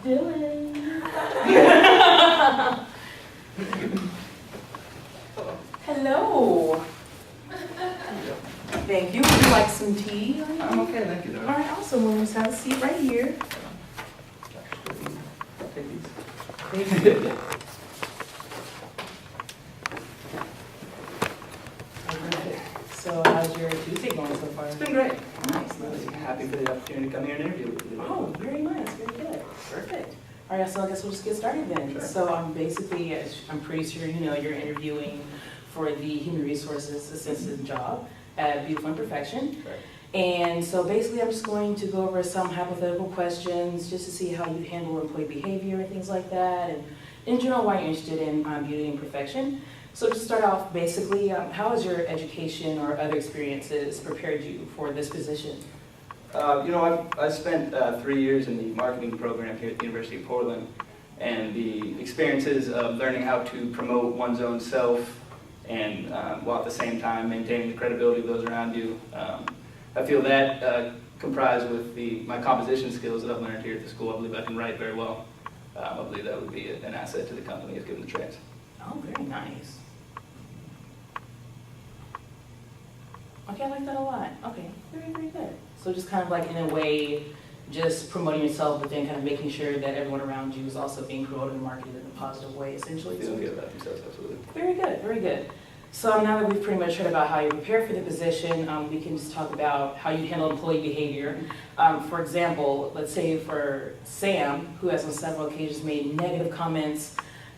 Dylan. Hello. Thank you. Would you like some tea? I'm okay, thank you. All right, awesome. We'll just have a seat right here. I'll take these. Thank you. Alright. So how's your Tuesday going so far? It's been great. Nice. I'm happy for the opportunity to come here and interview with you. Oh, very nice. Very good. Perfect. All right, so I guess we'll just get started then. Sure. So basically, as I'm pretty sure you know, you're interviewing for the Human Resources Assistant job at Beutiful Imperfections. Right. And so basically, I'm just going to go over some hypothetical questions just to see how you handle employee behavior and things like that, and in general, why you're interested in beauty and perfection. So to start off, basically, how has your education or other experiences prepared you for this position? I spent 3 years in the marketing program here at the University of Portland, and the experiences of learning how to promote one's own self and while at the same time maintaining the credibility of those around you. I feel that comprised with my composition skills that I've learned here at the school. I believe I can write very well. I believe that would be an asset to the company if given the chance. Oh, very nice. Okay, I like that a lot. Okay, very, very good. So just kind of like in a way, just promoting yourself, but then kind of making sure that everyone around you is also being promoted and marketed in a positive way, essentially. Feeling good about themselves, absolutely. Very good, very good. So now that we've pretty much heard about how you prepare for the position, we can just talk about how you handle employee behavior. For example, let's say for Sam, who has on several occasions made negative comments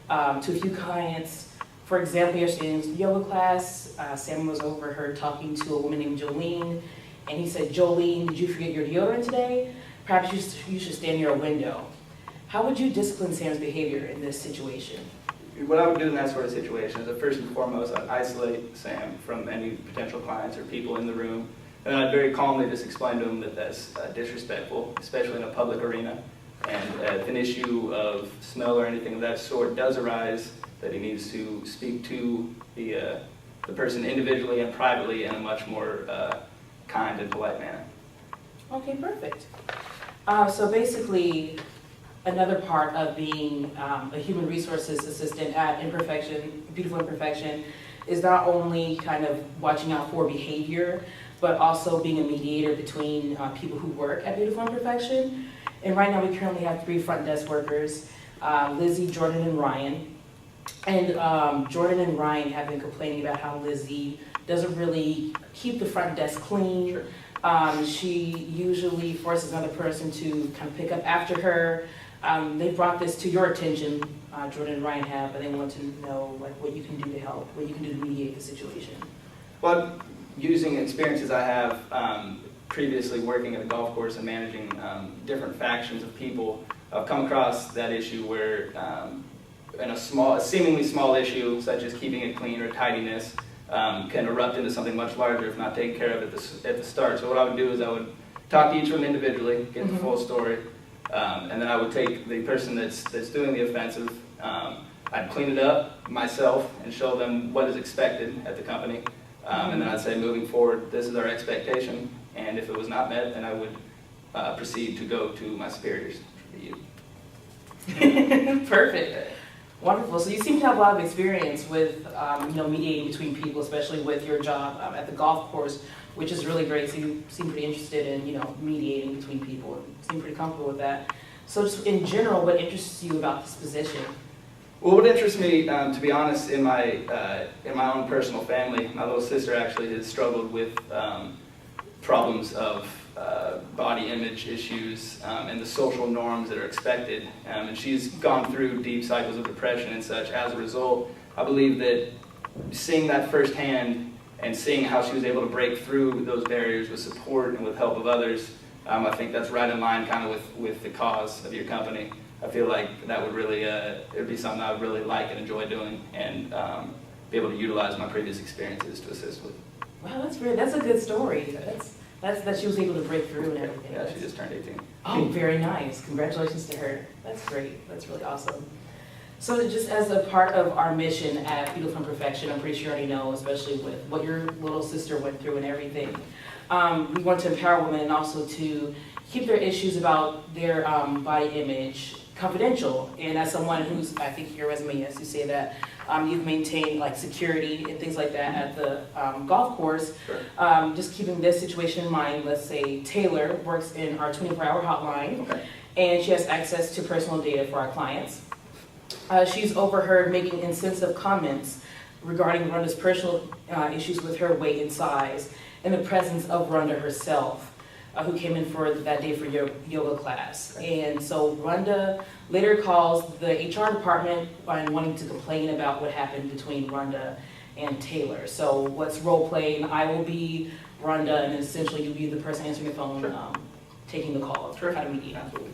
to a few clients. For example, yesterday in yoga class, Sam was overheard talking to a woman named Jolene, and he said, "Jolene, did you forget your deodorant today? Perhaps you should stand near a window." How would you discipline Sam's behavior in this situation? What I would do in that sort of situation is that first and foremost, I'd isolate Sam from any potential clients or people in the room. And I'd very calmly just explain to him that that's disrespectful, especially in a public arena. And if an issue of smell or anything of that sort does arise, that he needs to speak to the person individually and privately in a much more kind and polite manner. Okay, perfect. So basically, another part of being a human resources assistant at Beutiful Imperfection is not only kind of watching out for behavior, but also being a mediator between people who work at Beutiful Imperfection. And right now we currently have 3 front desk workers, Lizzie, Jordan, and Ryan. And Jordan and Ryan have been complaining about how Lizzie doesn't really keep the front desk clean. Sure. She usually forces another person to kind of pick up after her. They brought this to your attention, Jordan and Ryan have, and they want to know like what you can do to help, what you can do to mediate the situation. Well, using experiences I have previously working at a golf course and managing different factions of people, I've come across that issue where in a seemingly small issue, such as keeping it clean or tidiness, can erupt into something much larger if not taken care of at the start. So what I would do is I would talk to each of them individually, get the full story, and then I would take the person that's doing the offensive, I'd clean it up myself and show them what is expected at the company, and then I'd say, moving forward, this is our expectation, and if it was not met, then I would proceed to go to my superiors, which would be you. Perfect. Wonderful. So you seem to have a lot of experience with mediating between people, especially with your job at the golf course, which is really great. So you seem pretty interested in mediating between people and seem pretty comfortable with that. So just in general, what interests you about this position? Well, what interests me, to be honest, in my own personal family, my little sister actually has struggled with problems of body image issues and the social norms that are expected, and she's gone through deep cycles of depression and such as a result. I believe that seeing that firsthand and seeing how she was able to break through those barriers with support and with help of others, I think that's right in line kind of with the cause of your company. I feel like that would really, it would be something I would really like and enjoy doing, and be able to utilize my previous experiences to assist with. Wow, that's a good story. That's that she was able to break through and everything. Yeah, she just turned 18. Oh, very nice. Congratulations to her. That's great. That's really awesome. So just as a part of our mission at Beutiful Imperfections, I'm pretty sure you already know, especially with what your little sister went through and everything, we want to empower women and also to keep their issues about their body image confidential. And as someone who's, I think your resume, yes, you say that you've maintained like security and things like that at the golf course. Sure. Just keeping this situation in mind, let's say Taylor works in our 24-hour hotline, Okay. and she has access to personal data for our clients. She's overheard making insensitive comments regarding Rhonda's personal issues with her weight and size in the presence of Rhonda herself, who came in for that day for yoga class. And so Rhonda later calls the HR department and wanting to complain about what happened between Rhonda and Taylor. So what's role playing? I will be Rhonda, and essentially you'll be the person answering the phone, Sure. taking the call, Sure. kind of mediating. Absolutely.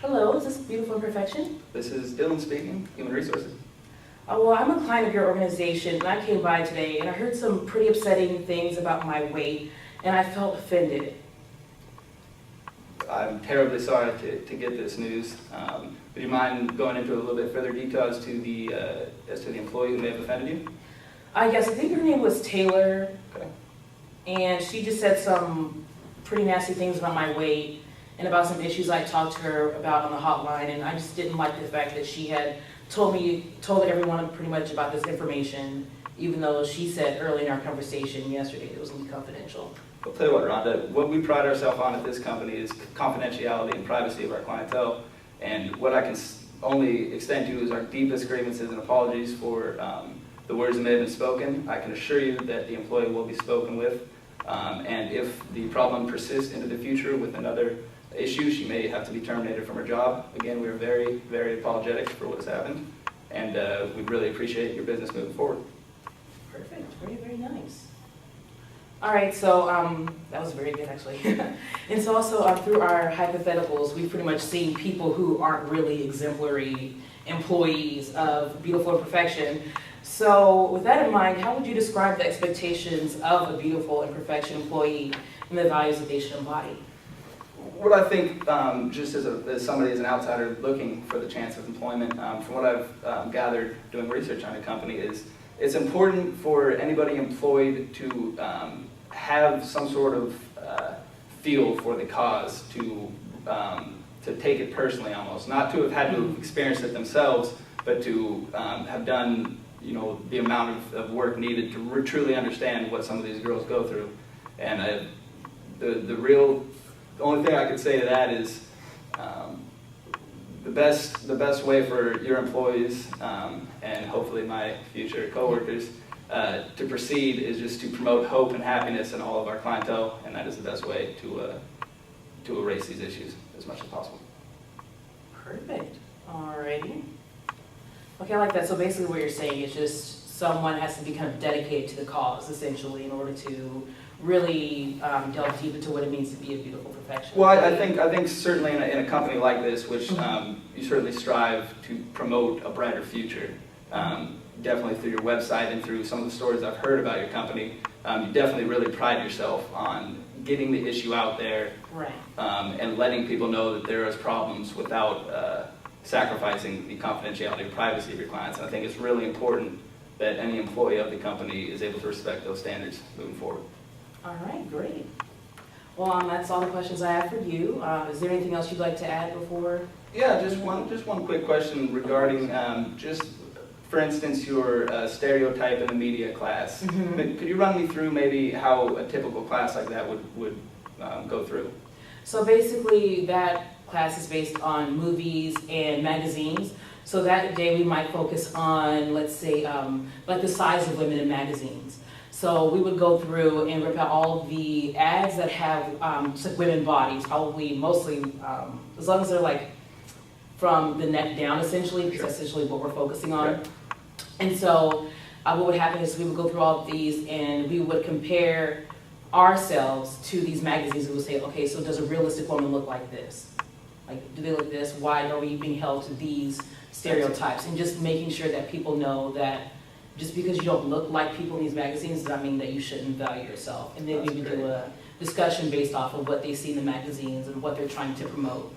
Hello, is this Beutiful Imperfection? This is Dylan speaking, Human Resources. Well, I'm a client of your organization, and I came by today, and I heard some pretty upsetting things about my weight, and I felt offended. I'm terribly sorry to get this news. Would you mind going into a little bit further detail as to the employee who may have offended you? Yes, I think her name was Taylor, Okay. and she just said some pretty nasty things about my weight and about some issues I talked to her about on the hotline, and I just didn't like the fact that she had told everyone pretty much about this information, even though she said early in our conversation yesterday it was going to be confidential. I'll tell you what, Rhonda, what we pride ourselves on at this company is confidentiality and privacy of our clientele. And what I can only extend to is our deepest grievances and apologies for the words that may have been spoken. I can assure you that the employee will be spoken with. And if the problem persists into the future with another issue, she may have to be terminated from her job. Again, we are very, very apologetic for what has happened. And we really appreciate your business moving forward. Perfect, very, very nice. All right, so that was very good actually. And so also through our hypotheticals, we've pretty much seen people who aren't really exemplary employees of Beutiful Imperfection. So with that in mind, how would you describe the expectations of a Beutiful Imperfection employee and the values that they should embody? What I think, just as somebody as an outsider looking for the chance of employment, from what I've gathered doing research on a company, is it's important for anybody employed to have some sort of feel for the cause, to take it personally almost, not to have had to experience it themselves, but to have done the amount of work needed to truly understand what some of these girls go through. And the only thing I could say to that is the best way for your employees and hopefully my future coworkers to proceed is just to promote hope and happiness in all of our clientele, and that is the best way to erase these issues as much as possible. Perfect. Alrighty. Okay, I like that. So basically what you're saying is just someone has to be kind of dedicated to the cause, essentially, in order to really delve deep into what it means to be a Beutiful Imperfection. Well, I think certainly in a company like this, which you certainly strive to promote a brighter future, definitely through your website and through some of the stories I've heard about your company, you definitely really pride yourself on getting the issue out there, right. And letting people know that there is problems without sacrificing the confidentiality and privacy of your clients. And I think it's really important that any employee of the company is able to respect those standards moving forward. All right, great. Well, that's all the questions I have for you. Is there anything else you'd like to add before? Yeah, just one quick question regarding just, for instance, your stereotype in the media class. Mm-hmm. Could you run me through maybe how a typical class like that would go through? So basically, that class is based on movies and magazines. So that day we might focus on, let's say, like the size of women in magazines. So we would go through and rip out all of the ads that have women bodies, probably mostly, as long as they're like from the neck down essentially, because that's essentially what we're focusing on. Okay. And so what would happen is we would go through all of these and we would compare ourselves to these magazines. We would say, okay, so does a realistic woman look like this? Like, do they look this? Why are we being held to these stereotypes? And just making sure that people know that just because you don't look like people in these magazines does not mean that you shouldn't value yourself. And then we would do a discussion based off of what they see in the magazines and what they're trying to promote.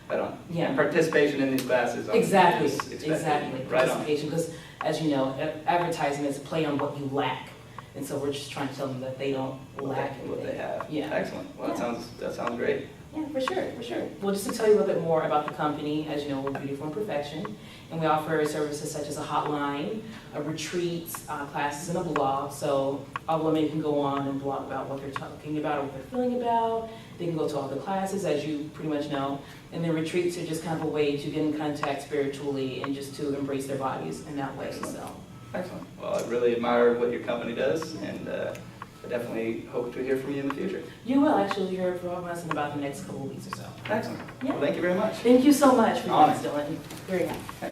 Right on. Yeah. And participation in these classes. Exactly. Is expected. Exactly. Right on. Participation, because as you know, advertisements play on what you lack. And so we're just trying to tell them that they don't lack What they have. Yeah. Excellent. Well, Yeah. that sounds great. Yeah, for sure, for sure. Well, just to tell you a little bit more about the company, as you know, we're Beutiful Imperfection, and we offer services such as a hotline, retreats, classes, and a blog. So all women can go on and blog about what they're talking about or what they're feeling about. They can go to all the classes, as you pretty much know. And then retreats are just kind of a way to get in contact spiritually and just to embrace their bodies in that way. So. Excellent. Well, I really admire what your company does, and I definitely hope to hear from you in the future. You will actually hear from us in about the next couple of weeks or so. Excellent. Yeah. Well, thank you very much. Thank you so much for Honor. this, Dylan. Very nice.